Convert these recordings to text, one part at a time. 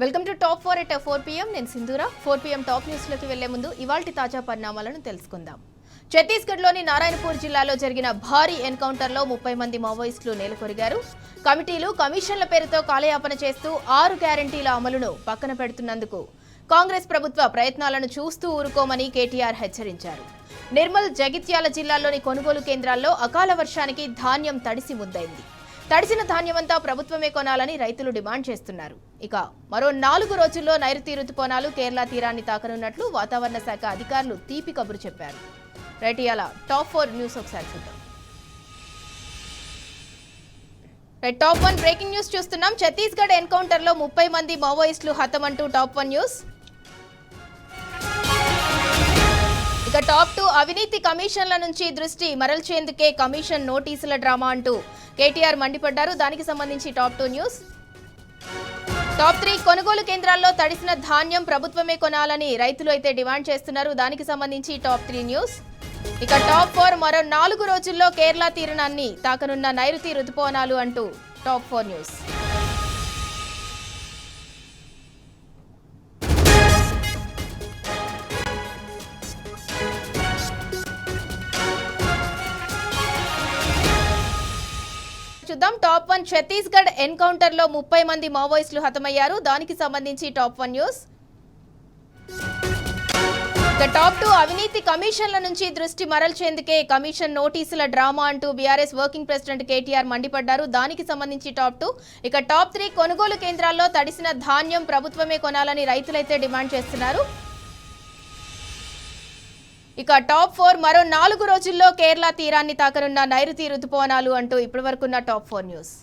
Welcome to top 4 at 4 PM. నేను Sindhura. 4 PM top news లోకి వెళ్లే ముందు ఇవాల్టి తాజా పరిణామాలను తెలుసుకుందాం. ఛత్తీస్గఢ్లోని నారాయణపూర్ జిల్లాలో జరిగిన భారీ ఎన్కౌంటర్లో 30 మంది మావోయిస్టులు నేలకొరిగారు. కమిటీలు కమిషన్ల పేరుతో కాలయాపన చేస్తూ 6 గ్యారంటీల అమలును పక్కన పెడుతున్నందుకు కాంగ్రెస్ ప్రభుత్వ ప్రయత్నాలను చూస్తూ ఊరుకోమని కేటీఆర్ హెచ్చరించారు. నిర్మల్, జగిత్యాల జిల్లాల్లోని కొనుగోలు కేంద్రాల్లో అకాల వర్షానికి ధాన్యం తడిసి ముద్దైంది. తడిసిన ధాన్యమంతా ప్రభుత్వమే కొనాలని రైతులు డిమాండ్ చేస్తున్నారు. ఇక మరో 4 రోజుల్లో నైరుతి రుతుపవనాలు కేరళ తీరాన్ని తాకనున్నట్లు వాతావరణ శాఖ అధికారులు తీపి కబురు చెప్పారు. రైట్, ఇయాల టాప్ 4 న్యూస్ ఒకసారి చూద్దాం. టాప్ 1 బ్రేకింగ్ న్యూస్ చూస్తున్నాం. ఛత్తీస్గఢ్ ఎన్కౌంటర్ లో 30 మంది మావోయిస్టులు హతమంటూ టాప్ 1 న్యూస్. ఇక టాప్ 2 అవినీతి కమిషన్ల నుంచి దృష్టి మరల్చేందుకే కమిషన్ నోటీసుల డ్రామా అంటూ కేటీఆర్ మండిపడ్డారు. దానికి సంబంధించి టాప్ 2 న్యూస్. టాప్ 3 కొనుగోలు కేంద్రాల్లో తడిసిన ధాన్యం ప్రభుత్వమే కొనాలని రైతులు అయితే డిమాండ్ చేస్తున్నారు. దానికి సంబంధించి టాప్ 3 న్యూస్. ఇక టాప్ 4 మరో 4 రోజుల్లో కేరళ తీరాన్ని తాకనున్న నైరుతి రుతుపవనాలు అంటూ టాప్ 4 న్యూస్. చూద్దాం. టాప్ 1 ఛత్తీస్గఢ్ ఎన్కౌంటర్ లో 30 మంది మావోయిస్టులు హతమయ్యారు. దానికి సంబంధించి టాప్ 1 న్యూస్. టాప్ 2 అవినీతి కమిషన్ల నుంచి దృష్టి మరల్చేందుకే కమిషన్ నోటీసుల డ్రామా అంటూ బీఆర్ఎస్ వర్కింగ్ ప్రెసిడెంట్ కేటీఆర్ మండిపడ్డారు. దానికి సంబంధించి టాప్ 2. ఇక టాప్ 3 కొనుగోలు కేంద్రాల్లో తడిసిన ధాన్యం ప్రభుత్వమే కొనాలని రైతులైతే డిమాండ్ చేస్తున్నారు. ఇక టాప్ 4 మరో 4 రోజుల్లో కేరళ తీరాన్ని తాకనున్న నైరుతి రుతుపవనాలు అంటూ ఇప్పటి వరకున్న టాప్ 4 న్యూస్.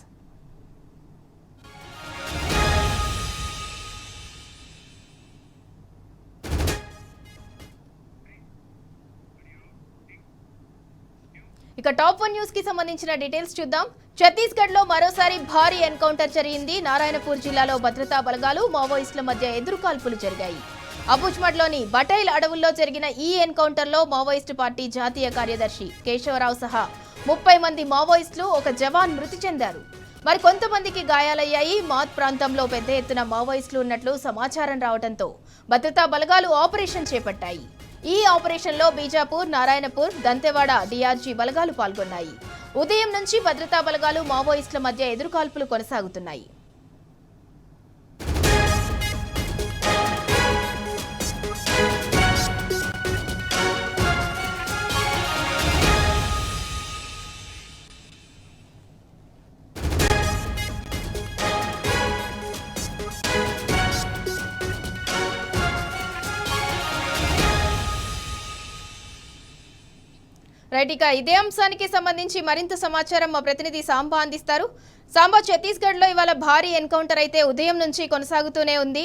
ఇక టాప్ 1 న్యూస్ కి సంబంధించిన డీటెయిల్స్ చూద్దాం. ఛత్తీస్గఢ్ లో మరోసారి భారీ ఎన్కౌంటర్ జరిగింది. నారాయణపూర్ జిల్లాలో భద్రతా బలగాలు మావోయిస్టుల మధ్య ఎదురుకాల్పులు జరిగాయి. అబుజ్మడ్లోని బటైల్ అడవుల్లో జరిగిన ఈ ఎన్కౌంటర్లో మావోయిస్టు పార్టీ జాతీయ కార్యదర్శి కేశవరావు సహా 30 మంది మావోయిస్టులు, ఒక జవాన్ మృతి చెందారు. మరి కొంతమందికి గాయాలయ్యాయి. మాత్ ప్రాంతంలో పెద్ద ఎత్తున మావోయిస్టులు ఉన్నట్లు సమాచారం రావడంతో భద్రతా బలగాలు ఆపరేషన్ చేపట్టాయి. ఈ ఆపరేషన్లో బీజాపూర్, నారాయణపూర్, దంతెవాడ డీఆర్జీ బలగాలు పాల్గొన్నాయి. ఉదయం నుంచి భద్రతా బలగాలు మావోయిస్టుల మధ్య ఎదురుకాల్పులు కొనసాగుతున్నాయి. రైట్, ఇక ఇదే అంశానికి సంబంధించి మరింత సమాచారం మా ప్రతినిధి సాంబా అందిస్తారు. సాంబా, ఛత్తీస్గఢ్ లో ఇవాళ భారీ ఎన్కౌంటర్ అయితే ఉదయం నుంచి కొనసాగుతూనే ఉంది.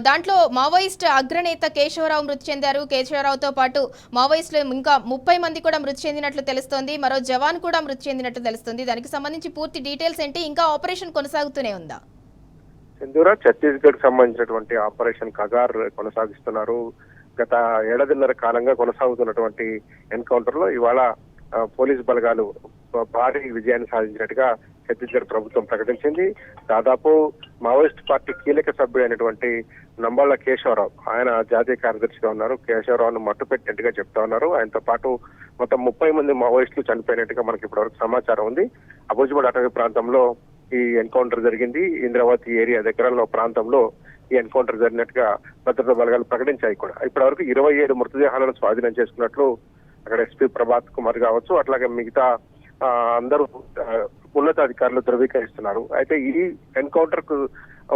దాంట్లో మావోయిస్ట్ అగ్రనేత కేశవరావు మృతి చెందారు. కేశవరావుతో పాటు మావోయిస్టులు ఇంకా 30 మంది కూడా మృతి చెందినట్లు తెలుస్తోంది. మరో జవాన్ కూడా మృతి చెందినట్లు తెలుస్తుంది. దానికి సంబంధించి పూర్తి డీటెయిల్స్ ఏంటి? ఇంకా ఆపరేషన్ కొనసాగుతూనే ఉందా? సింధూరా, ఛత్తీస్గఢ్ సంబంధించినటువంటి ఆపరేషన్ కగార్ కొనసాగిస్తున్నారు. గత 7.5 కాలంగా కొనసాగుతున్నటువంటి ఎన్కౌంటర్ లో ఇవాళ పోలీసు బలగాలు భారీ విజయాన్ని సాధించినట్టుగా ఛత్తీస్గఢ్ ప్రభుత్వం ప్రకటించింది. దాదాపు మావోయిస్ట్ పార్టీ కీలక సభ్యుడైనటువంటి నంబాళ్ల కేశవరావు, ఆయన జాతీయ కార్యదర్శిగా ఉన్నారు. కేశవరావును మట్టుపెట్టినట్టుగా చెప్తా ఉన్నారు. ఆయనతో పాటు మొత్తం 30 మంది మావోయిస్టులు చనిపోయినట్టుగా మనకి ఇప్పటివరకు సమాచారం ఉంది. అబుజ్మడ్ అటవీ ప్రాంతంలో ఈ ఎన్కౌంటర్ జరిగింది. ఇంద్రావతి ఏరియా దగ్గరలో ప్రాంతంలో ఈ ఎన్కౌంటర్ జరిగినట్టుగా భద్రతా బలగాలు ప్రకటించాయి కూడా. ఇప్పటి వరకు 27 మృతదేహాలను స్వాధీనం చేసుకున్నట్లు అక్కడ ఎస్పీ ప్రభాత్ కుమార్ కావచ్చు, అట్లాగే మిగతా అందరూ ఉన్నతాధికారులు ధృవీకరిస్తున్నారు. అయితే ఈ ఎన్కౌంటర్ కు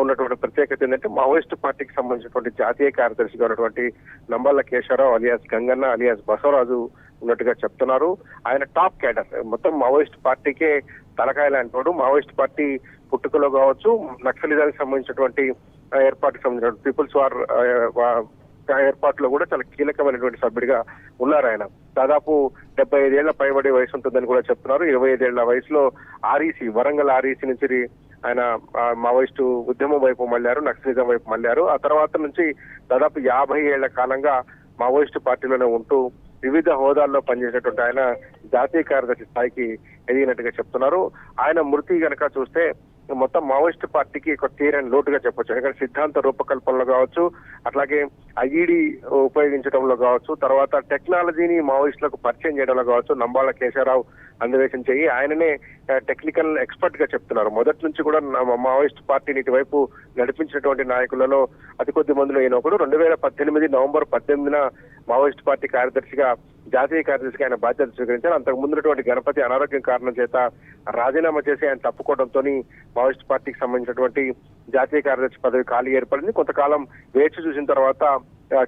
ఉన్నటువంటి ప్రత్యేకత ఏంటంటే మావోయిస్టు పార్టీకి సంబంధించినటువంటి జాతీయ కార్యదర్శిగా ఉన్నటువంటి నంబాళ్ల కేశవరావు అలియాస్ గంగన్న అలియాస్ బసవరాజు ఉన్నట్టుగా చెప్తున్నారు. ఆయన టాప్ క్యాడర్, మొత్తం మావోయిస్ట్ పార్టీకే తలకాయ లాంటి మావోయిస్ట్ పార్టీ పుట్టుకలో కావచ్చు, నక్సలిజానికి సంబంధించినటువంటి ఏర్పాటుకు సంబంధించిన పీపుల్స్ వార్ ఏర్పాటులో కూడా చాలా కీలకమైనటువంటి సభ్యుడిగా ఉన్నారు. ఆయన దాదాపు 75 ఏళ్ల పైబడి వయసు ఉంటుందని కూడా చెప్తున్నారు. 25 ఏళ్ల వయసులో ఆర్ఈసీ, వరంగల్ ఆర్ఈసీ నుంచి ఆయన మావోయిస్టు ఉద్యమం వైపు మళ్లారు, నక్సలిజం వైపు మళ్లారు. ఆ తర్వాత నుంచి దాదాపు 50 ఏళ్ల కాలంగా మావోయిస్టు పార్టీలోనే ఉంటూ వివిధ హోదాల్లో పనిచేసేటువంటి ఆయన జాతీయ కార్యదర్శి స్థాయికి ఎదిగినట్టుగా చెప్తున్నారు. ఆయన మృతి గనక చూస్తే మొత్తం మావోయిస్ట్ పార్టీకి ఒక తీరని లోటుగా చెప్పొచ్చు. ఎందుకంటే సిద్ధాంత రూపకల్పనలో కావచ్చు, అట్లాగే ఐఈడి ఉపయోగించడంలో కావచ్చు, తర్వాత టెక్నాలజీని మావోయిస్టులకు పరిచయం చేయడంలో కావచ్చు, నంబాళ్ళ కేశవరావు అన్వేషణ చేయి ఆయననే టెక్నికల్ ఎక్స్పర్ట్ గా చెప్తున్నారు. మొదటి నుంచి కూడా మావోయిస్ట్ పార్టీని ఇటువైపు నడిపించినటువంటి నాయకులలో అతి కొద్ది మందిలో ఈయన ఒకడు. 2018 నవంబర్ 18న మావోయిస్ట్ పార్టీ కార్యదర్శిగా, జాతీయ కార్యదర్శిగా ఆయన బాధ్యత స్వీకరించారు. అంతకు ముందున్నటువంటి గణపతి అనారోగ్యం కారణం చేత రాజీనామా చేసి ఆయన తప్పుకోవడంతో మావోయిస్ట్ పార్టీకి సంబంధించినటువంటి జాతీయ కార్యదర్శి పదవి ఖాళీ ఏర్పడింది. కొంతకాలం వేచి చూసిన తర్వాత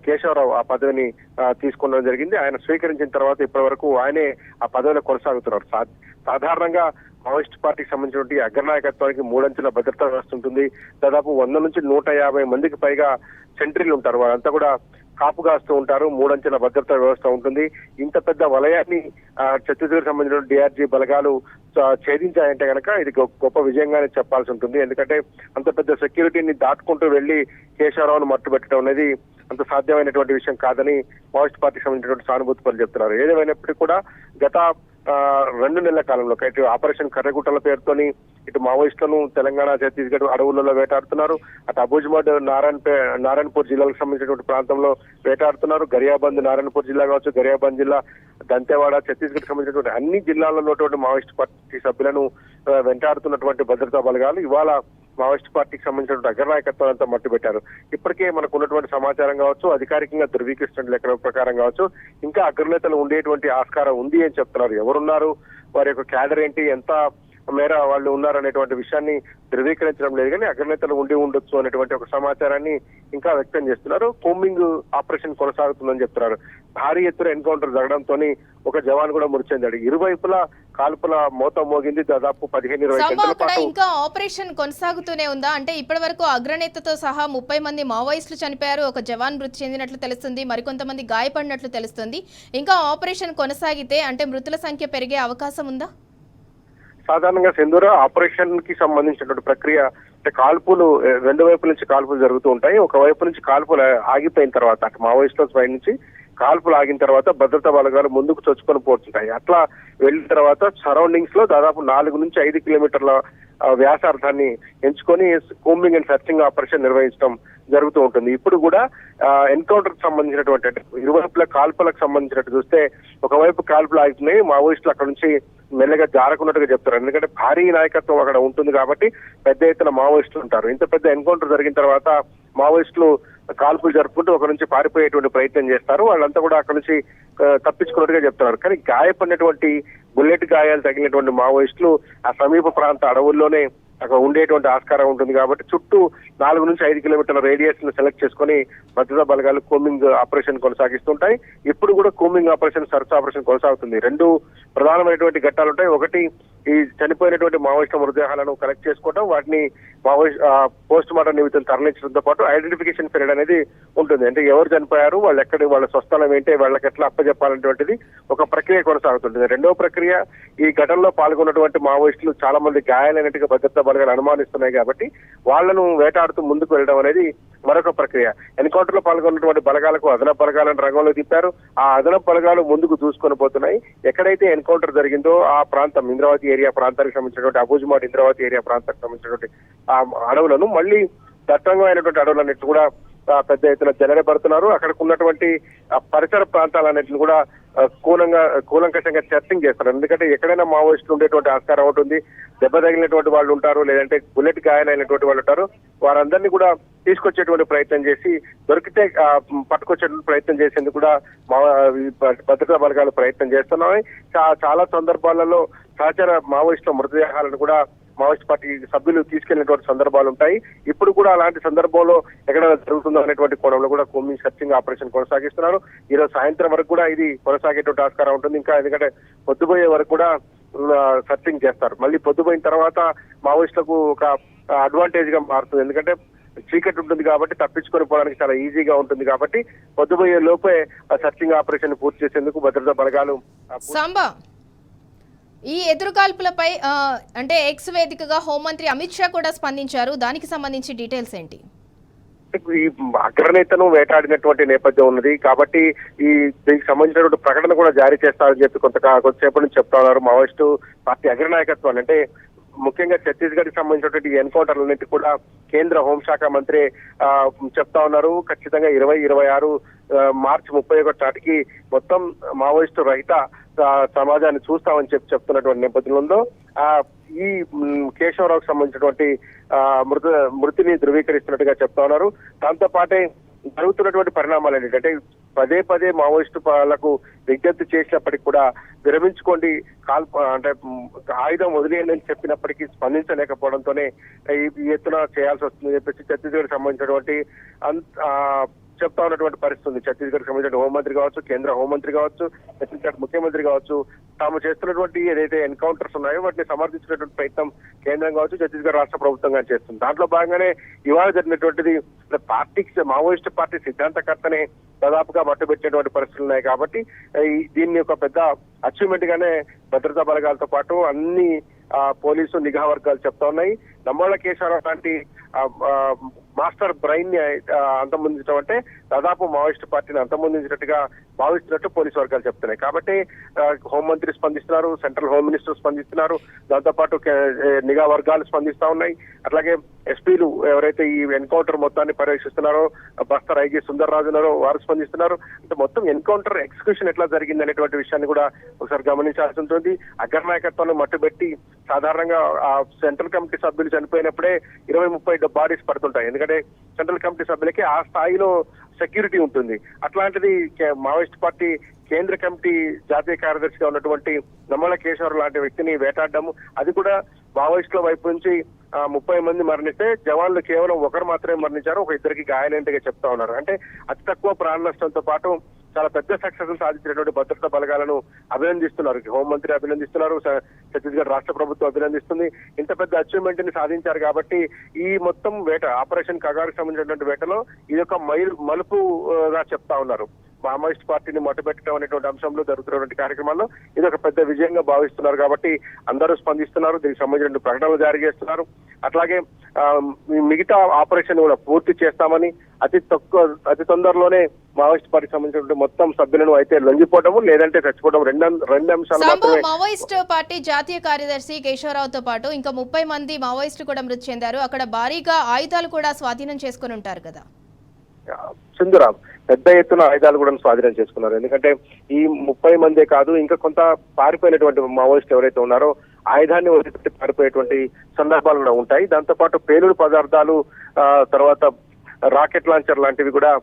కేశవరావు ఆ పదవిని తీసుకోవడం జరిగింది. ఆయన స్వీకరించిన తర్వాత ఇప్పటి వరకు ఆయనే ఆ పదవిలో కొనసాగుతున్నారు. సాధారణంగా మావోయిస్ట్ పార్టీకి సంబంధించినటువంటి అగ్రనాయకత్వానికి 3 అంచెల భద్రతా వ్యవస్థ ఉంటుంది. దాదాపు 100 నుంచి 150 మందికి పైగా సెంట్రీలు ఉంటారు. వాళ్ళంతా కూడా కాపు కాస్తూ ఉంటారు. 3 అంచెల భద్రతా వ్యవస్థ ఉంటుంది. ఇంత పెద్ద వలయాన్ని ఛత్తీస్గఢ్ సంబంధించిన డిఆర్జీ బలగాలు ఛేదించాయంటే కనుక ఇది గొప్ప విజయంగానే చెప్పాల్సి ఉంటుంది. ఎందుకంటే అంత పెద్ద సెక్యూరిటీని దాటుకుంటూ వెళ్లి కేశవరావును మట్టుబెట్టడం అనేది అంత సాధ్యమైనటువంటి విషయం కాదని మావోయిస్ట్ పార్టీకి సంబంధించినటువంటి సానుభూతి పనులు చెప్తున్నారు. ఏదేమైనప్పటికీ కూడా గత 2 నెలల కాలంలో ఇటు ఆపరేషన్ కర్రగుట్టల పేరుతోని ఇటు మావోయిస్టులను తెలంగాణ, ఛత్తీస్గఢ్ అడవులలో వేటాడుతున్నారు. అటు అబూజ్మడ్, నారాయణపూర్ జిల్లాలకు సంబంధించినటువంటి ప్రాంతంలో వేటాడుతున్నారు. గరియాబంద్ నారాయణపూర్ జిల్లా కావచ్చు, గరియాబంద్ జిల్లా, దంతేవాడ, ఛత్తీస్గఢ్ సంబంధించినటువంటి అన్ని జిల్లాల్లో ఉన్నటువంటి మావోయిస్ట్ పార్టీ సభ్యులను వెంటాడుతున్నటువంటి భద్రతా బలగాలు ఇవాళ మావోయిస్ట్ పార్టీకి సంబంధించిన అగ్రనాయకత్వం అంతా మట్టుబెట్టారు. ఇప్పటికే మనకు ఉన్నటువంటి సమాచారం కావచ్చు, అధికారికంగా ధృవీకరిస్తున్న లెక్కల ప్రకారం కావచ్చు, ఇంకా అగ్రనేతలు ఉండేటువంటి ఆస్కారం ఉంది అని చెప్తున్నారు. ఎవరున్నారు, వారి యొక్క క్యాడర్ ఏంటి, ఎంత మేర వాళ్ళు ఉన్నారు అనేటువంటి విషయాన్ని ధృవీకరించడం లేదు, కానీ అగ్రనేతలు ఉండి ఉండొచ్చు అనేటువంటి ఒక సమాచారాన్ని ఇంకా వ్యక్తం చేస్తున్నారు. కూంబింగ్ ఆపరేషన్ కొనసాగుతుందని చెప్తున్నారు. భారీ ఎత్తున ఎన్కౌంటర్ జరగడంతో ఒక జవాన్ కూడా మృతి చెందాడు. ఇరువైపులా కాల్పుల మోత మోగింది. దాదాపు 15-20 గంటల పాటు ఇంకా ఆపరేషన్ కొనసాగుతూనే ఉందా? అంటే ఇప్పటి వరకు అగ్రనేతతో సహా 30 మంది మావోయిస్టులు చనిపోయారు, ఒక జవాన్ మృతి చెందినట్లు తెలుస్తుంది, మరికొంతమంది గాయపడినట్లు తెలుస్తుంది. ఇంకా ఆపరేషన్ కొనసాగితే అంటే మృతుల సంఖ్య పెరిగే అవకాశం ఉందా? సాధారణంగా సింధూర ఆపరేషన్ కి సంబంధించినటువంటి ప్రక్రియ అంటే కాల్పులు 2 వైపుల నుంచి కాల్పులు జరుగుతూ ఉంటాయి. ఒక వైపు నుంచి కాల్పులు ఆగిపోయిన తర్వాత అటు మావోయిస్టుల పై నుంచి కాల్పులు ఆగిన తర్వాత భద్రతా బలగాలు ముందుకు చొచ్చుకొని పోతుంటాయి. అట్లా వెళ్ళిన తర్వాత సరౌండింగ్స్ లో దాదాపు 4 నుంచి 5 కిలోమీటర్ల వ్యాసార్థాన్ని ఎంచుకొని కూంబింగ్ అండ్ సర్చింగ్ ఆపరేషన్ నిర్వహించడం జరుగుతూ ఉంటుంది. ఇప్పుడు కూడా ఎన్కౌంటర్ కి సంబంధించినటువంటి ఇరువైపుల కాల్పులకు సంబంధించినట్టు చూస్తే ఒకవైపు కాల్పులు ఆగుతున్నాయి, మావోయిస్టులు అక్కడ నుంచి మెల్లగా జారకున్నట్టుగా చెప్తారు. ఎందుకంటే భారీ నాయకత్వం అక్కడ ఉంటుంది కాబట్టి పెద్ద ఎత్తున మావోయిస్టులు ఉంటారు. ఇంత పెద్ద ఎన్కౌంటర్ జరిగిన తర్వాత మావోయిస్టులు కాల్పులు జరుపుకుంటూ ఒక నుంచి పారిపోయేటువంటి ప్రయత్నం చేస్తారు. వాళ్ళంతా కూడా అక్కడ నుంచి తప్పించుకున్నట్టుగా చెప్తున్నారు. కానీ గాయపడినటువంటి బుల్లెట్ గాయాలు తగిలినటువంటి మావోయిస్టులు ఆ సమీప ప్రాంత అడవుల్లోనే అక్కడ ఉండేటువంటి ఆస్కారం ఉంటుంది కాబట్టి చుట్టూ 4 నుంచి 5 కిలోమీటర్ల రేడియస్ ను సెలెక్ట్ చేసుకుని భద్రతా బలగాలు కూంబింగ్ ఆపరేషన్ కొనసాగిస్తుంటాయి. ఇప్పుడు కూడా కూంబింగ్ ఆపరేషన్, సర్చ్ ఆపరేషన్ కొనసాగుతుంది. 2 ప్రధానమైనటువంటి ఘట్టాలు ఉంటాయి. ఒకటి ఈ చనిపోయినటువంటి మావోయిస్టుల మృతదేహాలను కలెక్ట్ చేసుకోవడం, వాటిని పోస్ట్ మార్టం నిమిత్తం తరలించడంతో పాటు ఐడెంటిఫికేషన్ పీరియడ్ అనేది ఉంటుంది. అంటే ఎవరు చనిపోయారు, వాళ్ళు ఎక్కడి, వాళ్ళ స్వస్థలం ఏంటి, వాళ్ళకి ఎట్లా అప్పచెప్పాలనేటువంటిది ఒక ప్రక్రియ కొనసాగుతుంటుంది. రెండవ ప్రక్రియ, ఈ ఘటనలో పాల్గొన్నటువంటి మావోయిస్టులు చాలా మంది గాయాలైనట్టుగా భద్రతా బలగాలు అనుమానిస్తున్నాయి కాబట్టి వాళ్లను వేటాడుతూ ముందుకు వెళ్ళడం అనేది మరొక ప్రక్రియ. ఎన్కౌంటర్ లో పాల్గొన్నటువంటి బలగాలకు అదనపు బలగాలను రంగంలో దింపారు. ఆ అదనపు బలగాలు ముందుకు దూసుకొని పోతున్నాయి. ఎక్కడైతే ఎన్కౌంటర్ జరిగిందో ఆ ప్రాంతం ఇంద్రావతి ఏరియా ప్రాంతానికి సంబంధించినటువంటి అబూజ్మాడ్ ఇంద్రావతి ఏరియా ప్రాంతానికి సంబంధించినటువంటి ఆ అడవులను మళ్ళీ దట్టంగమైనటువంటి అడవులన్నింటినీ కూడా పెద్ద ఎత్తున జల్లెడబడుతున్నారు. అక్కడికి ఉన్నటువంటి పరిసర ప్రాంతాలన్నింటిని కూడా కూలంకషంగా సెర్చింగ్ చేస్తారు. ఎందుకంటే ఎక్కడైనా మావోయిస్టులు ఉండేటువంటి ఆస్కారం ఉంటుంది, దెబ్బ తగిలినటువంటి వాళ్ళు ఉంటారు, లేదంటే బుల్లెట్ గాయాలైనటువంటి వాళ్ళు ఉంటారు. వారందరినీ కూడా తీసుకొచ్చేటువంటి ప్రయత్నం చేసి దొరికితే పట్టుకొచ్చేటువంటి ప్రయత్నం చేసేందుకు కూడా భద్రతా బలగాలు ప్రయత్నం చేస్తున్నాయి. చాలా సందర్భాలలో సహచర మావోయిస్టుల మృతదేహాలను కూడా మావోయిస్ట్ పార్టీ సభ్యులు తీసుకెళ్లినటువంటి సందర్భాలు ఉంటాయి. ఇప్పుడు కూడా అలాంటి సందర్భంలో ఎక్కడ జరుగుతుందో అనేటువంటి కోణంలో కూడా కూంబింగ్ సర్చింగ్ ఆపరేషన్ కొనసాగిస్తున్నారు. ఈరోజు సాయంత్రం వరకు కూడా ఇది కొనసాగేటువంటి ఆస్కారం ఉంటుంది. ఇంకా ఎందుకంటే పొద్దుపోయే వరకు కూడా సర్చింగ్ చేస్తారు. మళ్ళీ పొద్దుపోయిన తర్వాత మావోయిస్టులకు ఒక అడ్వాంటేజ్ గా మారుతుంది. ఎందుకంటే చీకటి ఉంటుంది కాబట్టి తప్పించుకొని పోవడానికి చాలా ఈజీగా ఉంటుంది కాబట్టి పొద్దుపోయే లోపే సర్చింగ్ ఆపరేషన్ పూర్తి చేసేందుకు భద్రతా బలగాలు ఈ ఎదురుకాల్పులపై అంటే ఎక్స్ వేదికగా హోంమంత్రి అమిత్ షా కూడా స్పందించారు. దానికి సంబంధించి డీటెయిల్స్ ఏంటి? ఈ అగ్రనేతను వేటాడినటువంటి నేపథ్యం ఉన్నది కాబట్టి ఈ దీనికి సంబంధించినటువంటి ప్రకటన కూడా జారీ చేస్తారని చెప్పి కొంతసేపటి నుంచి చెప్తా ఉన్నారు మావోయిస్టు పార్టీ అగ్రనాయకత్వాన్ని. అంటే ముఖ్యంగా ఛత్తీస్గఢ్ కి సంబంధించినటువంటి ఎన్కౌంటర్లన్నింటి కూడా కేంద్ర హోంశాఖ మంత్రి చెప్తా ఉన్నారు. ఖచ్చితంగా 2026 మార్చి 31 నాటికి మొత్తం మావోయిస్టు రహిత సమాజాన్ని చూస్తామని చెప్తున్నటువంటి నేపథ్యంలో ఈ కేశవరావుకు సంబంధించినటువంటి మృతిని ధృవీకరిస్తున్నట్టుగా చెప్తా ఉన్నారు. దాంతో పాటే జరుగుతున్నటువంటి పరిణామాలు ఏంటంటే పదే పదే మావోయిస్టు పాలకు విజ్ఞప్తి చేసినప్పటికీ కూడా విరమించుకోండి, అంటే ఆయుధం వదిలేయండి అని చెప్పినప్పటికీ స్పందించలేకపోవడంతోనే ఈ ఎత్తున చేయాల్సి వస్తుందని చెప్పేసి ఛత్తీస్గఢ్ సంబంధించినటువంటి చెప్తా ఉన్నటువంటి పరిస్థితి ఉంది. ఛత్తీస్గఢ్ సంబంధించిన హోంమంత్రి కావచ్చు, కేంద్ర హోంమంత్రి కావచ్చు, ఛత్తీస్గఢ్ ముఖ్యమంత్రి కావచ్చు, తాము చేస్తున్నటువంటి ఏదైతే ఎన్కౌంటర్స్ ఉన్నాయో వాటిని సమర్థించినటువంటి ప్రయత్నం కేంద్రం కావచ్చు, ఛత్తీస్గఢ్ రాష్ట్ర ప్రభుత్వంగా చేస్తుంది. దాంట్లో భాగంగానే ఇవాళ జరిగినటువంటిది పార్టీకి మావోయిస్టు పార్టీ సిద్ధాంతకర్తనే దాదాపుగా మట్టుబెట్టినటువంటి పరిస్థితులు ఉన్నాయి. కాబట్టి దీన్ని ఒక పెద్ద అచీవ్మెంట్ గానే భద్రతా బలగాలతో పాటు అన్ని పోలీసు నిఘా వర్గాలు చెప్తా ఉన్నాయి. నమ్మోళ్ళ కేశవరావు లాంటి మాస్టర్ బ్రెయిన్ ని అంతమొందించడం అంటే దాదాపు మావోయిస్టు పార్టీని అంతమొందించినట్టుగా భావిస్తున్నట్టు పోలీసు వర్గాలు చెప్తున్నాయి. కాబట్టి హోంమంత్రి స్పందిస్తున్నారు, సెంట్రల్ హోమ్ మినిస్టర్ స్పందిస్తున్నారు, దాంతోపాటు నిఘా వర్గాలు స్పందిస్తా ఉన్నాయి. అట్లాగే ఎస్పీలు ఎవరైతే ఈ ఎన్కౌంటర్ మొత్తాన్ని పర్యవేక్షిస్తున్నారో బస్తర్ ఐజీ సుందర్ రాజు ఉన్నారో వారు స్పందిస్తున్నారు. అంటే మొత్తం ఎన్కౌంటర్ ఎగ్జిక్యూషన్ ఎట్లా జరిగింది అనేటువంటి విషయాన్ని కూడా ఒకసారి గమనించాల్సి ఉంటుంది. అగ్రనాయకత్వాన్ని మట్టుబెట్టి సాధారణంగా ఆ సెంట్రల్ కమిటీ సభ్యులు చనిపోయినప్పుడే 20-30 బాడీస్ పడుతుంటాయి. ఎందుకంటే సెంట్రల్ కమిటీ సభ్యులకి ఆ స్థాయిలో సెక్యూరిటీ ఉంటుంది. అట్లాంటిది మావోయిస్ట్ పార్టీ కేంద్ర కమిటీ జాతీయ కార్యదర్శిగా ఉన్నటువంటి నమ్మల కేశవరావు లాంటి వ్యక్తిని వేటాడడం, అది కూడా మావోయిస్టుల వైపు నుంచి 30 మంది మరణిస్తే జవాన్లు కేవలం ఒకరు మాత్రమే మరణించారు, ఒక ఇద్దరికి గాయాలైనట్టుగా చెప్తా ఉన్నారు. అంటే అతి తక్కువ ప్రాణ నష్టంతో పాటు చాలా పెద్ద సక్సెస్ సాధించినటువంటి భద్రతా బలగాలను అభినందిస్తున్నారు. హోంమంత్రి అభినందిస్తున్నారు, ఛత్తీస్గఢ్ రాష్ట్ర ప్రభుత్వం అభినందిస్తుంది. ఇంత పెద్ద అచీవ్మెంట్ ని సాధించారు కాబట్టి ఈ మొత్తం వేట ఆపరేషన్ కగారుకు సంబంధించినటువంటి వేటలో ఇది ఒక మలుపుగా చెప్తా ఉన్నారు. మావోయిస్ట్ పార్టీని మొట్టబెట్టడం అనేటువంటి అంశంలో జరుగుతున్నటువంటి కార్యక్రమాల్లో ఇది ఒక పెద్ద విజయంగా భావిస్తున్నారు. కాబట్టి అందరూ స్పందిస్తున్నారు, దీనికి సంబంధించిన ప్రకటనలు జారీ చేస్తున్నారు. అట్లాగే మిగతా ఆపరేషన్ కూడా పూర్తి చేస్తామని అతి తొందరలోనే మావోయిస్ట్ పార్టీకి సంబంధించినటువంటి మొత్తం సభ్యులను అయితే లొంగిపోవడము లేదంటే చచ్చిపోవడం రెండు అంశాలు మాత్రమే. మావోయిస్ట్ పార్టీ జాతీయ కార్యదర్శి కేశవరావుతో పాటు ఇంకా 30 మంది మావోయిస్టులు కూడా మృతి చెందారు. అక్కడ భారీగా ఆయుధాలు కూడా స్వాధీనం చేసుకుని ఉంటారు కదా సింధురాం, పెద్ద ఎత్తున ఆయుధాలు కూడా స్వాధీనం చేసుకున్నారు. ఎందుకంటే ఈ 30 మందే కాదు, ఇంకా కొంత పారిపోయినటువంటి మావోయిస్టులు ఎవరైతే ఉన్నారో ఆయుధాన్ని వదిలిపెట్టి పారిపోయేటువంటి సందర్భాలు కూడా ఉంటాయి. దాంతో పాటు పేలుడు పదార్థాలు, తర్వాత రాకెట్ లాంచర్ లాంటివి కూడా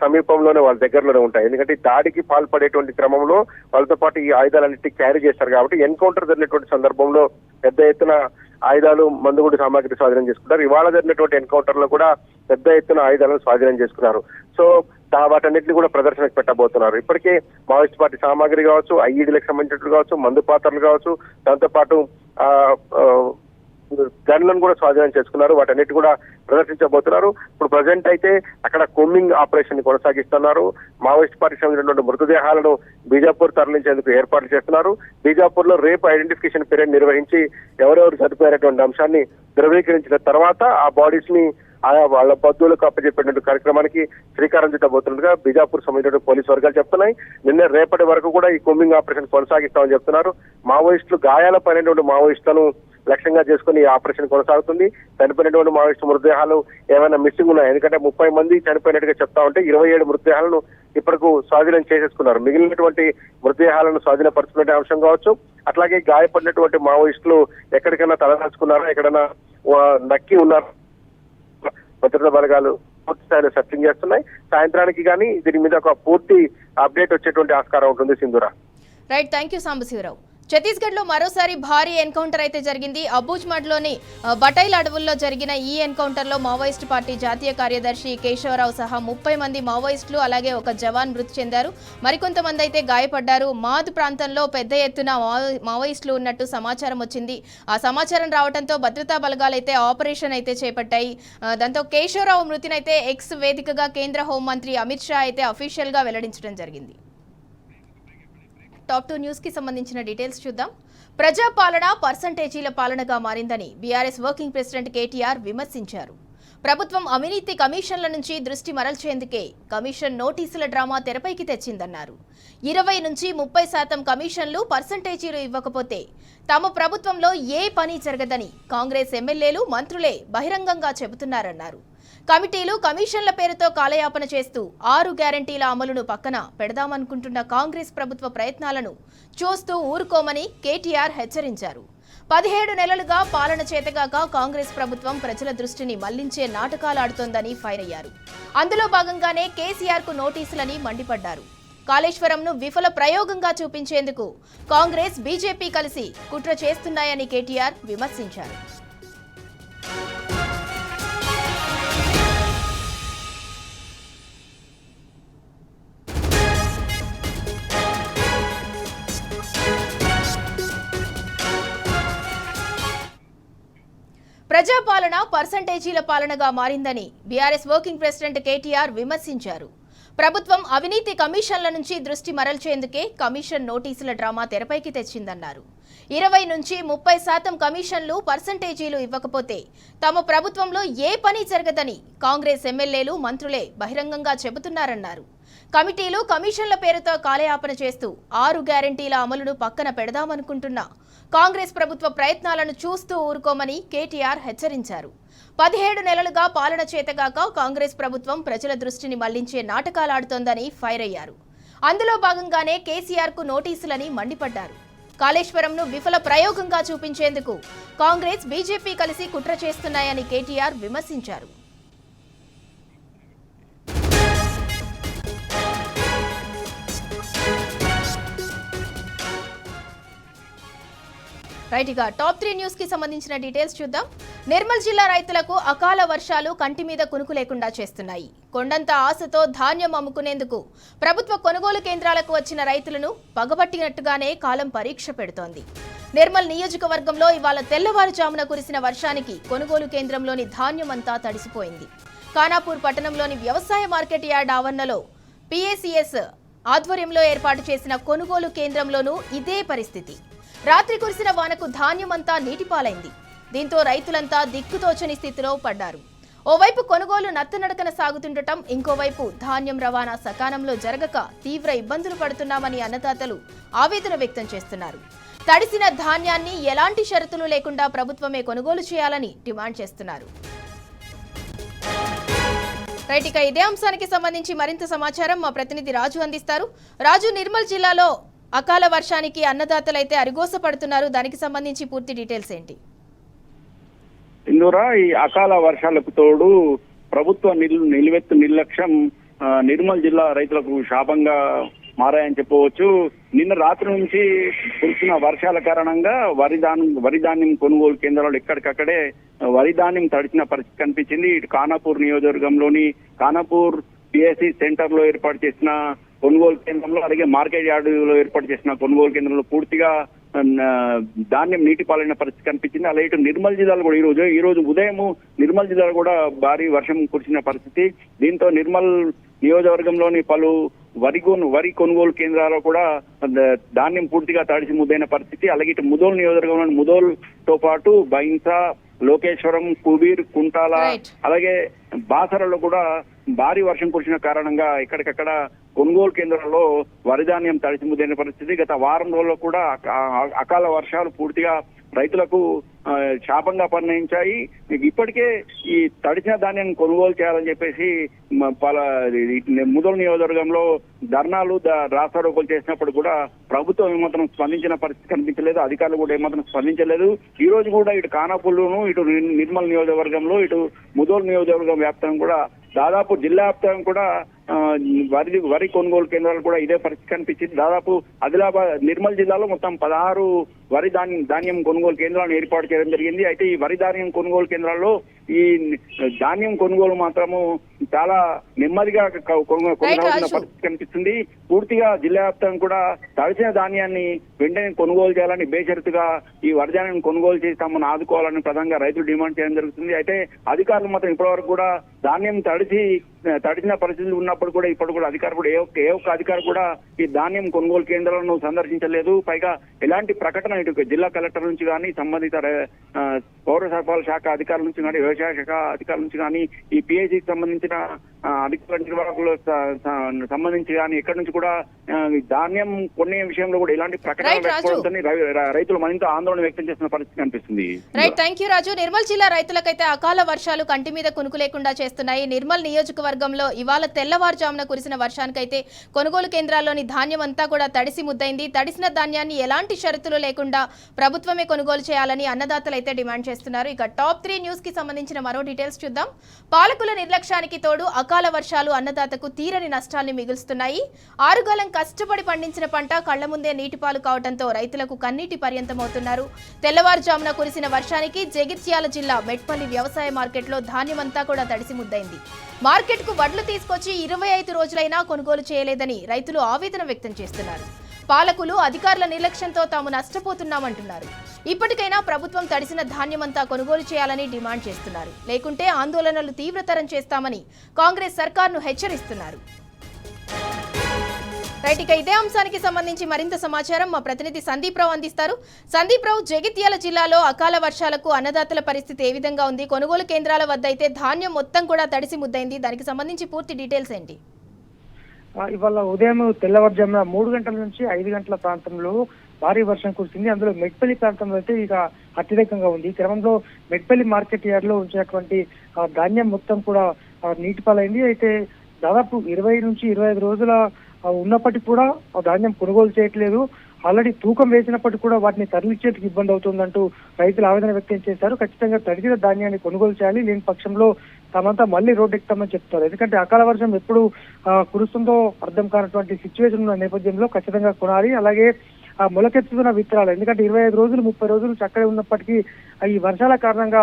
సమీపంలోనే వాళ్ళ దగ్గరలోనే ఉంటాయి. ఎందుకంటే దాడికి పాల్పడేటువంటి క్రమంలో వాళ్ళతో పాటు ఈ ఆయుధాలన్నింటినీ క్యారీ చేస్తారు. కాబట్టి ఎన్కౌంటర్ జరిగినటువంటి సందర్భంలో పెద్ద ఎత్తున ఆయుధాలు, మందుగుడి సామాగ్రి స్వాధీనం చేసుకున్నారు. ఇవాళ జరిగినటువంటి ఎన్కౌంటర్ లో కూడా పెద్ద ఎత్తున ఆయుధాలను స్వాధీనం చేసుకున్నారు. సో వాటన్నిటిని కూడా ప్రదర్శనకు పెట్టబోతున్నారు. ఇప్పటికే మావోయిస్ట్ పార్టీ సామాగ్రి కావచ్చు, ఐఈడీలకు సంబంధించినట్లు కావచ్చు, మందు పాత్రలు కావచ్చు, దాంతో పాటు గన్లను కూడా స్వాధీనం చేసుకున్నారు. వాటన్నిటి కూడా ప్రదర్శించబోతున్నారు. ఇప్పుడు ప్రజెంట్ అయితే అక్కడ కొమ్మింగ్ ఆపరేషన్ కొనసాగిస్తున్నారు. మావోయిస్ట్ పార్టీకి సంబంధించినటువంటి మృతదేహాలను బీజాపూర్ తరలించేందుకు ఏర్పాట్లు చేస్తున్నారు. బీజాపూర్ లో రేపు ఐడెంటిఫికేషన్ పీరియడ్ నిర్వహించి ఎవరెవరు చనిపోయినటువంటి అంశాన్ని ధృవీకరించిన తర్వాత ఆ బాడీస్ ని ఆయా వాళ్ళ బంధువులకు అప్పచెప్పేటువంటి కార్యక్రమానికి శ్రీకారం చుట్టబోతున్నట్టుగా బీజాపూర్ సంబంధించిన పోలీసు వర్గాలు చెప్తున్నాయి. నిన్న రేపటి వరకు కూడా ఈ కొమ్మింగ్ ఆపరేషన్ కొనసాగిస్తామని చెప్తున్నారు. మావోయిస్టులు గాయాల పడినటువంటి మావోయిస్టులను లక్ష్యంగా చేసుకుని ఈ ఆపరేషన్ కొనసాగుతుంది. చనిపోయినటువంటి మావోయిస్టు మృతదేహాలు ఏమైనా మిస్సింగ్ ఉన్నాయి, ఎందుకంటే 30 మంది చనిపోయినట్టుగా చెప్తా ఉంటే 27 మృతదేహాలను ఇప్పటికు స్వాధీనం చేసేసుకున్నారు. మిగిలినటువంటి మృతదేహాలను స్వాధీనపరుచుకునే అంశం కావచ్చు, అట్లాగే గాయపడినటువంటి మావోయిస్టులు ఎక్కడికైనా తలదాచుకున్నారో, ఎక్కడైనా నక్కి ఉన్నారు, భద్రతా బలగాలు పూర్తి స్థాయిలో సెర్చింగ్ చేస్తున్నాయి. సాయంత్రానికి కానీ దీని మీద ఒక పూర్తి అప్డేట్ వచ్చేటువంటి ఆస్కారం ఉంటుంది. Sindhura, right, thank you Sambasivarao. Chhattisgarh లో మరోసారి భారీ ఎన్కౌంటర్ అయితే జరిగింది. అబూజ్మడ్లోని బటైల్ అడవుల్లో జరిగిన ఈ ఎన్కౌంటర్ లో మావోయిస్టు పార్టీ జాతీయ కార్యదర్శి కేశవరావు సహా 30 మంది మావోయిస్టులు అలాగే ఒక జవాన్ మృతి చెందారు. మరికొంతమంది అయితే గాయపడ్డారు. మాద్ ప్రాంతంలో పెద్ద ఎత్తున మావోయిస్టులు ఉన్నట్టు సమాచారం వచ్చింది. ఆ సమాచారం రావడంతో భద్రతా బలగాలు అయితే ఆపరేషన్ అయితే చేపట్టాయి. దాంతో కేశవరావు మృతిని అయితే ఎక్స్ వేదికగా కేంద్ర హోంమంత్రి అమిత్ షా అయితే అఫీషియల్ గా వెల్లడించడం జరిగింది. టాప్ 2 న్యూస్ కి సంబంధించిన డీటెయిల్స్ చూద్దాం. ప్రజాపాలన పర్సంటేజీల పాలనగా మారిందని బీఆర్ఎస్ వర్కింగ్ ప్రెసిడెంట్ కేటీఆర్ విమర్శించారు. ప్రభుత్వం అవినీతి కమిషన్ల నుంచి దృష్టి మరల్చేందుకే కమిషన్ నోటీసుల డ్రామా తెరపైకి తెచ్చిందన్నారు. 20 నుంచి 30% కమిషన్లు పర్సంటేజీలు ఇవ్వకపోతే తమ ప్రభుత్వంలో ఏ పని జరగదని కాంగ్రెస్ ఎమ్మెల్యేలు, మంత్రులే బహిరంగంగా చెబుతున్నారన్నారు. కమిటీలు, కమిషన్ల పేరుతో కాలయాపన చేస్తూ 6 గ్యారంటీల అమలును పక్కన పెడదామనుకుంటున్న కాంగ్రెస్ ప్రభుత్వ ప్రయత్నాలను చూస్తూ ఊరుకోమని కేటీఆర్ హెచ్చరించారు. 17 నెలలుగా పాలన చేతగాక కాంగ్రెస్ ప్రభుత్వం ప్రజల దృష్టిని మళ్లించే నాటకాలాడుతోందని ఫైర్ అయ్యారు. అందులో భాగంగానే కేసీఆర్ కు నోటీసులని మండిపడ్డారు. కాళేశ్వరంను విఫల ప్రయోగంగా చూపించేందుకు కాంగ్రెస్, బీజేపీ కలిసి కుట్ర చేస్తున్నాయని కేటీఆర్ విమర్శించారు. ప్రజాపాలన పర్సంటేజీల పాలనగా మారిందని బీఆర్ఎస్ వర్కింగ్ ప్రెసిడెంట్ కేటీఆర్ విమర్శించారు. ప్రభుత్వం అవినీతి కమిషన్ల నుంచి దృష్టి మరల్చేందుకే కమిషన్ నోటీసుల డ్రామా తెరపైకి తెచ్చిందన్నారు. 20 నుంచి 30% కమిషన్లు, పర్సంటేజీలు ఇవ్వకపోతే తమ ప్రభుత్వంలో ఏ పని జరగదని కాంగ్రెస్ ఎమ్మెల్యేలు, మంత్రులే బహిరంగంగా చెబుతున్నారన్నారు. కమిటీలు, కమిషన్ల పేరుతో కాలయాపన చేస్తూ 6 గ్యారంటీల అమలును పక్కన పెడదామనుకుంటున్న కాంగ్రెస్ ప్రభుత్వ ప్రయత్నాలను చూస్తూ ఊరుకోమని కేటీఆర్ హెచ్చరించారు. 17 నెలలుగా పాలన చేతగాక కాంగ్రెస్ ప్రభుత్వం ప్రజల దృష్టిని మళ్లించే నాటకాలాడుతోందని ఫైర్ అయ్యారు. అందులో భాగంగానే కేసీఆర్ కు నోటీసులని మండిపడ్డారు. కాళేశ్వరంను విఫల ప్రయోగంగా చూపించేందుకు కాంగ్రెస్, బీజేపీ కలిసి కుట్ర చేస్తున్నాయని కేటీఆర్ విమర్శించారు. రైట్, ఇక టాప్ 3 న్యూస్ కి సంబంధించిన డీటెయిల్స్ చూద్దాం. నిర్మల్ జిల్లా రైతులకు అకాల వర్షాలు కంటి మీద కునుకు లేకుండా చేస్తున్నాయి. కొండంత ఆశతో ధాన్యం అమ్ముకునేందుకు ప్రభుత్వ కొనుగోలు కేంద్రాలకు వచ్చిన రైతులను పగబట్టినట్టుగానే కాలం పరీక్ష పెడుతోంది. నిర్మల్ నియోజకవర్గంలో ఇవాళ తెల్లవారుజామున కురిసిన వర్షానికి కొనుగోలు కేంద్రంలోని ధాన్యం అంతా తడిసిపోయింది. ఖానాపూర్ పట్టణంలోని వ్యవసాయ మార్కెట్ యార్డ్ ఆవరణలో పీఏసీఎస్ ఆధ్వర్యంలో ఏర్పాటు చేసిన కొనుగోలు కేంద్రంలోనూ ఇదే పరిస్థితి. రాత్రి కురిసిన వానకు ధాన్యమంతా నీటిపాలైంది. దీంతో రైతులంతా దిక్కుతోచని స్థితిలో పడ్డారు. ఓవైపు కొనుగోలు నత్తనడకన సాగుతుండటం, ఇంకోవైపు ధాన్యం రవాణా సకాలంలో జరగక తీవ్ర ఇబ్బందులు పడుతున్నామని అన్నదాతలు ఆవేదన వ్యక్తం చేస్తున్నారు. తడిసిన ధాన్యాన్ని ఎలాంటి షరతులు లేకుండా ప్రభుత్వమే కొనుగోలు చేయాలని డిమాండ్ చేస్తున్నారు. రైట్, ఇక ఇదే అంశానికి సంబంధించి మరింత సమాచారం మా ప్రతినిధి రాజు అందిస్తారు. రాజు, నిర్మల్ జిల్లాలో అకాల వర్షానికి అన్నదాతలైతే అరిగోస పడుతున్నారు. దానికి సంబంధించి పూర్తి డీటెయిల్స్ ఏంటి? ఇందురా ఈ అకాల వర్షాలకు తోడు ప్రభుత్వ నిలువెత్తు నిర్లక్ష్యం నిర్మల్ జిల్లా రైతులకు శాపంగా మారాయని చెప్పవచ్చు. నిన్న రాత్రి నుంచి కురిసిన వర్షాల కారణంగా వరి ధాన్యం కొనుగోలు కేంద్రాలు ఎక్కడికక్కడే వరి ధాన్యం తడిచిన పరిస్థితి కనిపించింది. ఇటు ఖానాపూర్ నియోజకవర్గంలోని ఖానాపూర్ పిఎస్సి సెంటర్ లో ఏర్పాటు చేసిన కొనుగోలు కేంద్రంలో, అలాగే మార్కెట్ యార్డులో ఏర్పాటు చేసిన కొనుగోలు కేంద్రంలో పూర్తిగా ధాన్యం నీటి పాలైన పరిస్థితి కనిపించింది. అలాగే ఇటు నిర్మల్ జిల్లాలో కూడా ఈ రోజు ఉదయం నిర్మల్ జిల్లాలో కూడా భారీ వర్షం కురిసిన పరిస్థితి. దీంతో నిర్మల్ నియోజకవర్గంలోని పలు వరి కొనుగోలు కేంద్రాల్లో కూడా ధాన్యం పూర్తిగా తడిసి ముద్దైన పరిస్థితి. అలాగే ఇటు ముదోల్ నియోజకవర్గంలోని ముదోల్తో పాటు బైన్సా, లోకేశ్వరం, కుబీర్, కుంటాల, అలాగే బాసరలో కూడా భారీ వర్షం కురిసిన కారణంగా ఎక్కడికక్కడ కొనుగోలు కేంద్రాల్లో వరి ధాన్యం తడిసి ముద్దైన పరిస్థితి. గత వారం రోజుల్లో కూడా అకాల వర్షాలు పూర్తిగా రైతులకు శాపంగా పరిణమించాయి. ఇప్పటికే ఈ తడిసిన ధాన్యాన్ని కొనుగోలు చేయాలని చెప్పేసి ముదోల్ నియోజకవర్గంలో ధర్నాలు, రాస్తారోకోలు చేసినప్పుడు కూడా ప్రభుత్వం ఏమాత్రం స్పందించిన పరిస్థితి కనిపించలేదు. అధికారులు కూడా ఏమాత్రం స్పందించలేదు. ఈ రోజు కూడా ఇటు ఖానాపూర్లోను, ఇటు నిర్మల్ నియోజకవర్గంలో, ఇటు ముదోల్ నియోజకవర్గం వ్యాప్తంగా కూడా దాదాపు జిల్లా వ్యాప్తంగా కూడా వరి కొనుగోలు కేంద్రాలు కూడా ఇదే పరిస్థితి కనిపించింది. దాదాపు నిర్మల్ జిల్లాలో మొత్తం 16 వరి ధాన్యం కొనుగోలు కేంద్రాలను ఏర్పాటు చేయడం జరిగింది. అయితే ఈ వరి ధాన్యం కొనుగోలు కేంద్రాల్లో ఈ ధాన్యం కొనుగోలు మాత్రము చాలా నెమ్మదిగా కొనసాగుతున్న పరిస్థితి కనిపిస్తుంది. పూర్తిగా జిల్లా వ్యాప్తంగా కూడా తడిసిన ధాన్యాన్ని వెంటనే కొనుగోలు చేయాలని, బేషరతుగా ఈ వరి ధాన్యం కొనుగోలు చేసి తమను ఆదుకోవాలని ప్రధానంగా రైతులు డిమాండ్ చేయడం జరుగుతుంది. అయితే అధికారులు మాత్రం ఇప్పటివరకు కూడా ధాన్యం తడిచిన పరిస్థితులు ఉన్నప్పుడు కూడా ఇప్పుడు కూడా అధికారులు కూడా ఏ ఒక్క అధికారి కూడా ఈ ధాన్యం కొనుగోలు కేంద్రాలను సందర్శించలేదు. పైగా ఎలాంటి ప్రకటన ఇటు జిల్లా కలెక్టర్ నుంచి కానీ సంబంధిత పౌర సరఫరాల శాఖ అధికారుల నుంచి కానీ వ్యవసాయ శాఖ అధికారుల నుంచి కానీ ఈ పిఐసికి సంబంధించిన అధికారుల నిర్వాహకులకు సంబంధించి కానీ ఎక్కడి నుంచి కూడా ధాన్యం కొనే విషయంలో కూడా ఎలాంటి ప్రకటన లేకపోవడంతో రైతులు మరింత ఆందోళన వ్యక్తం చేస్తున్న పరిస్థితి కనిపిస్తుంది. రైట్, థ్యాంక్ యూ రాజు. నిర్మల్ జిల్లా రైతులకైతే అకాల వర్షాలు కంటి మీద కునుకు లేకుండా చేస్తున్నాయి. నిర్మల్ నియోజకవర్గంలో ఇవాళ తెల్లవారుజామున కురిసిన వర్షానికైతే కొనుగోలు కేంద్రాల్లోని ధాన్యం అంతా కూడా తడిసి ముద్దైంది. తడిసిన ధాన్యాన్ని ఎలాంటి షరతులు లేకుండా ప్రభుత్వమే కొనుగోలు చేయాలని అన్నదాతలు అయితే డిమాండ్ చేస్తున్నారు. ఇక టాప్ 3 న్యూస్ కి సంబంధించిన మరో డీటెయిల్స్ చూద్దాం. పాలకుల నిర్లక్ష్యానికి తోడు అకాల వర్షాలు అన్నదాతకు తీరని నష్టాల్ని మిగులుస్తున్నాయి. ఆరుగాలం కష్టపడి పండించిన పంట కళ్ల ముందే నీటిపాలు కావడంతో రైతులకు కన్నీటి పర్యంతమవుతున్నారు. తెల్లవారుజామున కురిసిన వర్షానికి జగిత్యాల జిల్లా మెట్పల్లి వ్యవసాయ మార్కెట్లో ధాన్యమంతా కూడా తడిసి ముద్దైంది. మార్కెట్కు వడ్లు తీసుకొచ్చి 25 రోజులైనా కొనుగోలు చేయలేదని రైతులు ఆవేదన వ్యక్తం చేస్తున్నారు. పాలకులు అధికారుల నిర్లక్ష్యంతో తాము నష్టపోతున్నామంటున్నారు. ఇప్పటికైనా ప్రభుత్వం తడిసిన ధాన్యమంతా కొనుగోలు చేయాలని డిమాండ్ చేస్తున్నారు. లేకుంటే ఆందోళనలు తీవ్రతరం చేస్తామని కాంగ్రెస్ సర్కార్ను హెచ్చరిస్తున్నారు. రైట్, ఇక ఇదే అంశానికి సంబంధించి మరింత సమాచారం మా ప్రతినిధి సందీప్ రావు అందిస్తారు. సందీప్ రావు, జగిత్యాల జిల్లాలో అకాల వర్షాలకు అన్నదాతల పరిస్థితి ఏ విధంగా ఉంది? కొనుగోలు కేంద్రాల వద్ద అయితే ధాన్యం మొత్తం కూడా తడిసి ముద్దైంది. దానికి సంబంధించి పూర్తి డీటెయిల్స్ ఏంటి? ఇవాళ ఉదయం తెల్లవారుజామున 3 గంటల నుంచి 5 గంటల ప్రాంతంలో భారీ వర్షం కురిసింది. అందులో మెట్పల్లి ప్రాంతంలో అయితే ఇక అత్యధికంగా ఉంది. ఈ క్రమంలో మెట్పల్లి మార్కెట్ యార్డ్ లో ఉంచినటువంటి ధాన్యం మొత్తం కూడా నీటిపాలైంది. అయితే దాదాపు 20 నుంచి 25 రోజుల ఉన్నప్పటికీ కూడా ధాన్యం కొనుగోలు చేయట్లేదు. ఆల్రెడీ తూకం వేసినప్పటికీ కూడా వాటిని తరలించేందుకు ఇబ్బంది అవుతుందంటూ రైతులు ఆవేదన వ్యక్తం చేశారు. ఖచ్చితంగా తడిసిన ధాన్యాన్ని కొనుగోలు చేయాలి, లేని పక్షంలో తమంతా మళ్ళీ రోడ్డు ఎక్కుతామని చెప్తారు. ఎందుకంటే అకాల వర్షం ఎప్పుడు కురుస్తుందో అర్థం కానటువంటి సిచ్యువేషన్ ఉన్న నేపథ్యంలో ఖచ్చితంగా కొనాలి. అలాగే మొలకెత్తుతున్న విత్తనాలు, ఎందుకంటే 25 రోజులు 30 రోజులు చక్కగా ఉన్నప్పటికీ ఈ వర్షాల కారణంగా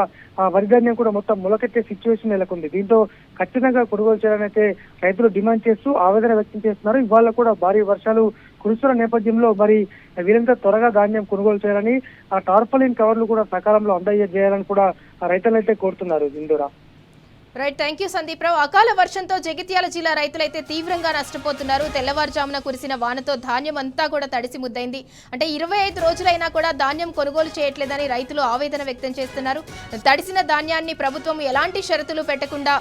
వరి ధాన్యం కూడా మొత్తం మొలకెత్తే సిచ్యువేషన్ నెలకొంది. దీంతో ఖచ్చితంగా కొనుగోలు చేయాలని అయితే రైతులు డిమాండ్ చేస్తూ ఆవేదన వ్యక్తం చేస్తున్నారు. ఇవాళ కూడా భారీ వర్షాలు కురుస్తున్న నేపథ్యంలో మరి వీరంతా త్వరగా ధాన్యం కొనుగోలు చేయాలని, ఆ టార్పలిన్ కవర్లు కూడా సకాలంలో అందజేయాలని కూడా రైతులైతే కోరుతున్నారు. ఇందూరా. రైట్, థ్యాంక్ యూ సందీప్ రావు. అకాల వర్షంతో జగిత్యాల జిల్లా రైతులైతే తీవ్రంగా నష్టపోతున్నారు. తెల్లవారుజామున కురిసిన వానతో ధాన్యం అంతా కూడా తడిసి ముద్దైంది. అంటే 25 రోజులైనా కూడా ధాన్యం కొనుగోలు చేయట్లేదని రైతులు ఆవేదన వ్యక్తం చేస్తున్నారు. తడిసిన ధాన్యాన్ని ప్రభుత్వం ఎలాంటి షరతులు పెట్టకుండా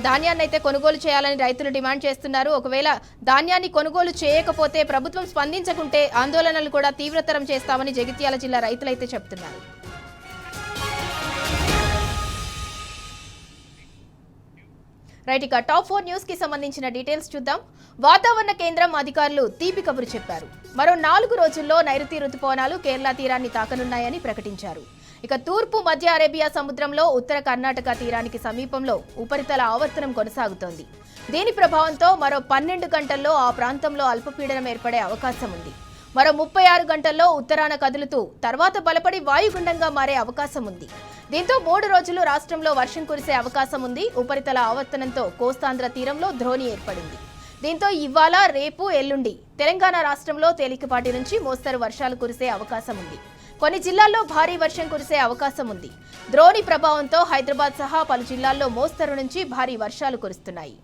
ధాన్యాన్ని అయితే కొనుగోలు చేయాలని రైతులు డిమాండ్ చేస్తున్నారు. ఒకవేళ ధాన్యాన్ని కొనుగోలు చేయకపోతే ప్రభుత్వం స్పందించకుంటే ఆందోళనలు కూడా తీవ్రతరం చేస్తామని జగిత్యాల జిల్లా రైతులైతే చెప్తున్నారు. రైట్, ఇక టాప్ 4 న్యూస్ కి సంబంధించిన డీటెయిల్స్ చూద్దాం. వాతావరణ కేంద్రం అధికారులు తీపి కబురు చెప్పారు. మరో 4 రోజుల్లో నైరుతి రుతుపవనాలు కేరళ తీరాన్ని తాకనున్నాయని ప్రకటించారు. ఇక తూర్పు మధ్య అరేబియా సముద్రంలో ఉత్తర కర్ణాటక తీరానికి సమీపంలో ఉపరితల ఆవర్తనం కొనసాగుతోంది. దీని ప్రభావంతో మరో 12 గంటల్లో ఆ ప్రాంతంలో అల్పపీడనం ఏర్పడే అవకాశం ఉంది. మరో 36 గంటల్లో ఉత్తరాన కదులుతూ తర్వాత బలపడి వాయుగుండంగా మారే అవకాశం ఉంది. దీంతో 3 రోజులు రాష్ట్రంలో వర్షం కురిసే అవకాశం ఉంది. ఉపరితల ఆవర్తనంతో కోస్తాంధ్ర తీరంలో ద్రోణి ఏర్పడింది. దీంతో ఇవాళ, రేపు, ఎల్లుండి తెలంగాణ రాష్ట్రంలో తేలికపాటి నుంచి మోస్తరు వర్షాలు కురిసే అవకాశం ఉంది. కొన్ని జిల్లాల్లో భారీ వర్షం కురిసే అవకాశం ఉంది. ద్రోణి ప్రభావంతో హైదరాబాద్ సహా పలు జిల్లాల్లో మోస్తరు నుంచి భారీ వర్షాలు కురుస్తున్నాయి.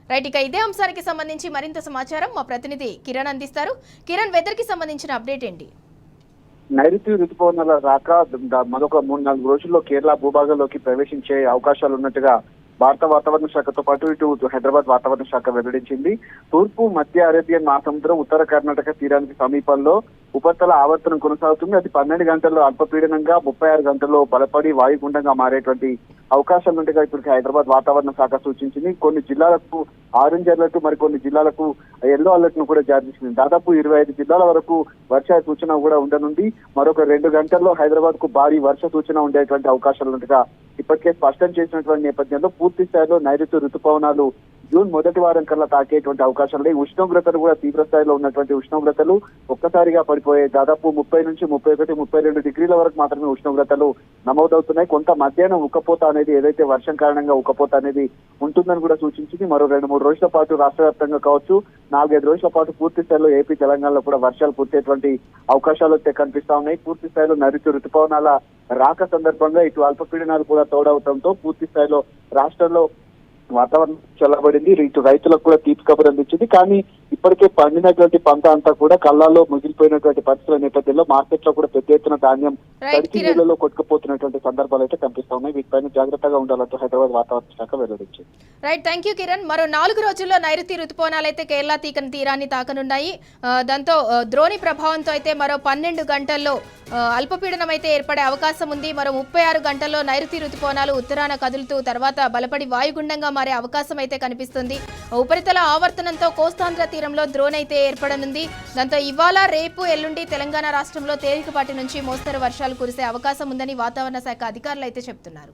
రైట్, ఇక ఇదే అంశానికి సంబంధించి మరింత సమాచారం మా ప్రతినిధి కిరణ్ అందిస్తారు. కిరణ్, వెదర్ కి సంబంధించిన అప్డేట్ ఏంటి? నైరుతి రుతుపవనాల రాక మరొక 3-4 రోజుల్లో కేరళ భూభాగంలోకి ప్రవేశించే అవకాశాలు ఉన్నట్టుగా భారత వాతావరణ శాఖతో పాటు ఇటు హైదరాబాద్ వాతావరణ శాఖ వెల్లడించింది. తూర్పు మధ్య అరేబియన్ మహాసముద్రం ఉత్తర కర్ణాటక తీరానికి సమీపంలో ఉపరితల ఆవర్తనం కొనసాగుతుంది. అది 12 గంటల్లో అల్పపీడనంగా 36 గంటల్లో బలపడి వాయుగుండంగా మారేటువంటి అవకాశాలు ఉన్నట్టుగా ఇప్పటికి హైదరాబాద్ వాతావరణ శాఖ సూచించింది. కొన్ని జిల్లాలకు ఆరెంజ్ అలర్ట్, మరికొన్ని జిల్లాలకు ఎల్లో అలర్ట్ ను కూడా జారీ చేసింది. దాదాపు 25 జిల్లాల వరకు వర్ష సూచన కూడా ఉండనుంది. మరొక 2 గంటల్లో హైదరాబాద్ కు భారీ వర్ష సూచన ఉండేటువంటి అవకాశాలు ఉన్నట్టుగా ఇప్పటికే స్పష్టం చేసినటువంటి నేపథ్యంలో పూర్తి స్థాయిలో నైరుతి రుతుపవనాలు జూన్ మొదటి వారం కల్లా తాకేటువంటి అవకాశాలు ఉన్నాయి. ఉష్ణోగ్రతలు కూడా తీవ్ర స్థాయిలో ఉన్నటువంటి ఉష్ణోగ్రతలు ఒక్కసారిగా పడిపోయే దాదాపు 30 నుంచి 31, 32 డిగ్రీల వరకు మాత్రమే ఉష్ణోగ్రతలు నమోదవుతున్నాయి. కొంత మధ్యాహ్నం ఉక్కపోత అనేది ఏదైతే వర్షం కారణంగా ఉక్కపోత అనేది ఉంటుందని కూడా సూచించింది. మరో 2-3 రోజుల పాటు రాష్ట్ర వ్యాప్తంగా కావచ్చు, 4-5 రోజుల పాటు పూర్తి స్థాయిలో ఏపీ తెలంగాణలో కూడా వర్షాలు కురిసేటువంటి అవకాశాలు అయితే కనిపిస్తా ఉన్నాయి. పూర్తి స్థాయిలో నైరుతి రుతుపవనాల రాక సందర్భంగా ఇటు అల్పపీడనాలు కూడా తోడవడంతో పూర్తి స్థాయిలో రాష్ట్రంలో వాతావరణం చల్లబడింది. ఇటు రైతులకు కూడా తీపి కబురు అందించింది. కానీ ఇప్పటికే పండినటువంటి పంట అంతా కూడా కళ్ళాల్లో ముగిలిపోయినటువంటి పరిస్థితుల నేపథ్యంలో మార్కెట్ లో కూడా పెద్ద ఎత్తున ధాన్యం తడికి నీళ్లలో కొట్టుకుపోతున్నటువంటి సందర్భాలు అయితే కనిపిస్తా ఉన్నాయి. వీటిపైన జాగ్రత్తగా ఉండాలంటూ హైదరాబాద్ వాతావరణ శాఖ వెల్లడించింది. Right, thank you Kiran. మరో 4 రోజుల్లో నైరుతి రుతుపవనాలు అయితే కేరళ తీరాన్ని తాకనున్నాయి. దాంతో ద్రోణి ప్రభావంతో అయితే మరో 12 గంటల్లో అల్పపీడనం అయితే ఏర్పడే అవకాశం ఉంది. మరో 36 గంటల్లో నైరుతి రుతుపవనాలు ఉత్తరాన కదులుతూ తర్వాత బలపడి వాయుగుండంగా మారే అవకాశం అయితే కనిపిస్తుంది. ఉపరితల ఆవర్తనంతో కోస్తాంధ్ర తీరంలో ద్రోణి అయితే ఏర్పడనుంది. దాంతో ఇవాళ, రేపు, ఎల్లుండి తెలంగాణ రాష్ట్రంలో తేలికపాటి నుంచి మోస్తరు వర్షాలు కురిసే అవకాశం ఉందని వాతావరణ శాఖ అధికారులు అయితే చెప్తున్నారు.